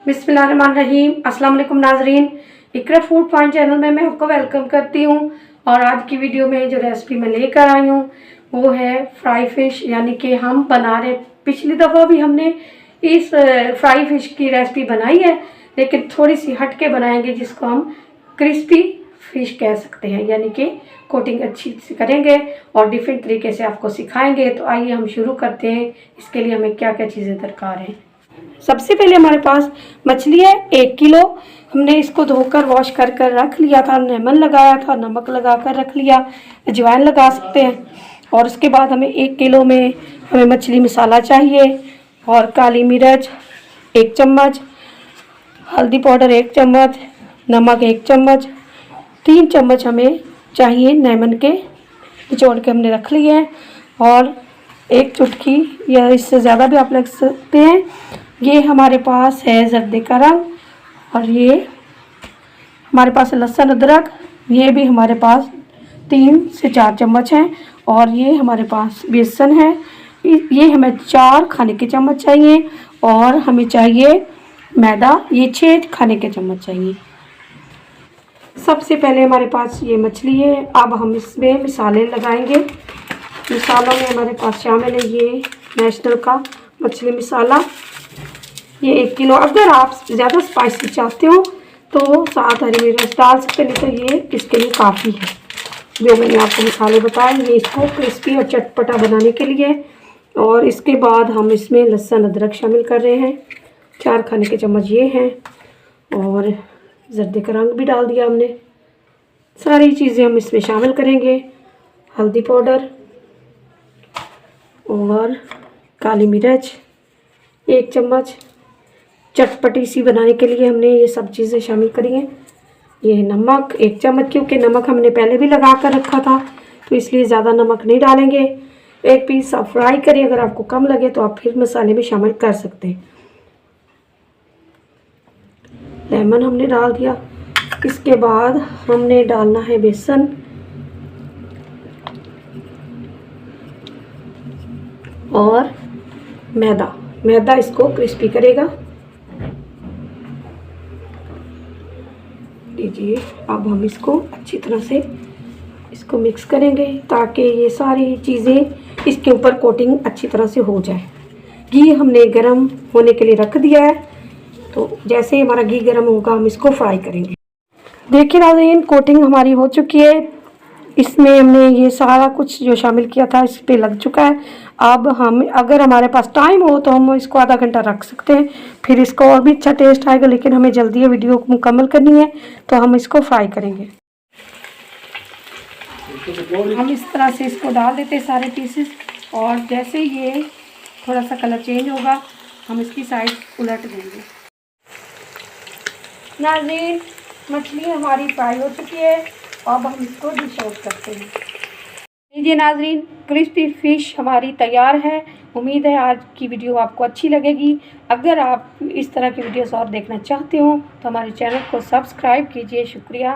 बिस्मिल्लाहिर्रहमानिर्रहीम। अस्सलाम वालेकुम नाजरीन, इकरा फूड पॉइंट चैनल में मैं आपको वेलकम करती हूँ। और आज की वीडियो में जो रेसिपी मैं लेकर आई हूँ वो है फ्राई फिश, यानी कि हम बना रहे। पिछली दफ़ा भी हमने इस फ्राई फिश की रेसिपी बनाई है, लेकिन थोड़ी सी हट के बनाएंगे, जिसको हम क्रिस्पी फिश कह सकते हैं, यानी कि कोटिंग अच्छी से करेंगे और डिफरेंट तरीके से आपको सिखाएंगे। तो आइए हम शुरू करते हैं। इसके लिए हमें क्या क्या चीज़ें दरकार हैं। सबसे पहले हमारे पास मछली है 1 किलो। हमने इसको धोकर वॉश कर कर रख लिया था, लेमन लगाया था, नमक लगा कर रख लिया, अजवाइन लगा सकते हैं। और उसके बाद हमें 1 किलो में हमें मछली मसाला चाहिए, और काली मिर्च 1 चम्मच, हल्दी पाउडर 1 चम्मच, नमक 1 चम्मच, 3 चम्मच हमें चाहिए लेमन के, निचोड़ के हमने रख लिए हैं, और 1 चुटकी या इससे ज़्यादा भी आप लग सकते हैं। ये हमारे पास है जर्दे का रंग, और ये हमारे पास लहसुन अदरक, ये भी हमारे पास 3 से 4 चम्मच हैं। और ये हमारे पास बेसन है, ये हमें 4 खाने के चम्मच चाहिए। और हमें चाहिए मैदा, ये 6 खाने के चम्मच चाहिए। सबसे पहले हमारे पास ये मछली है। अब हम इसमें मसाले लगाएंगे। मसालों में हमारे पास शामिल है ये नेशनल का मछली मसाला, ये 1 किलो। अगर आप ज़्यादा स्पाइसी चाहते हो तो 7 हरी मिर्च डाल सकते, नहीं तो ये इसके लिए काफ़ी है। जो मैंने आपको मसाले बताए ये इसको क्रिस्पी और चटपटा बनाने के लिए। और इसके बाद हम इसमें लहसुन अदरक शामिल कर रहे हैं, 4 खाने के चम्मच ये हैं। और जर्दे का रंग भी डाल दिया हमने। सारी चीज़ें हम इसमें शामिल करेंगे। हल्दी पाउडर और काली मिर्च 1 चम्मच, चटपटी सी बनाने के लिए हमने ये सब चीज़ें शामिल करी हैं। ये नमक 1 चम्मच, क्योंकि नमक हमने पहले भी लगा कर रखा था तो इसलिए ज़्यादा नमक नहीं डालेंगे। 1 पीस आप फ्राई करिए, अगर आपको कम लगे तो आप फिर मसाले में शामिल कर सकते हैं। लेमन हमने डाल दिया। इसके बाद हमने डालना है बेसन, और मैदा इसको क्रिस्पी करेगा। लीजिए, अब हम इसको अच्छी तरह से इसको मिक्स करेंगे ताकि ये सारी चीज़ें इसके ऊपर कोटिंग अच्छी तरह से हो जाए। घी हमने गरम होने के लिए रख दिया है, तो जैसे ही हमारा घी गरम होगा हम इसको फ्राई करेंगे। देखिए नाज़रीन, कोटिंग हमारी हो चुकी है। इसमें हमने ये सारा कुछ जो शामिल किया था इस पे लग चुका है। अब हम, अगर हमारे पास टाइम हो तो हम इसको आधा घंटा रख सकते हैं, फिर इसको और भी अच्छा टेस्ट आएगा। लेकिन हमें जल्दी ये वीडियो मुकम्मल करनी है तो हम इसको फ्राई करेंगे। हम इस तरह से इसको डाल देते हैं सारे पीसेस, और जैसे ये थोड़ा सा कलर चेंज होगा हम इसकी साइड उलट देंगे। नाज़रीन, मछली हमारी फ्राई हो चुकी है, अब हम इसको डिश आउट करते हैं। लीजिए नाज़रीन, क्रिस्पी फ़िश हमारी तैयार है। उम्मीद है आज की वीडियो आपको अच्छी लगेगी। अगर आप इस तरह की वीडियोस और देखना चाहते हो तो हमारे चैनल को सब्सक्राइब कीजिए। शुक्रिया।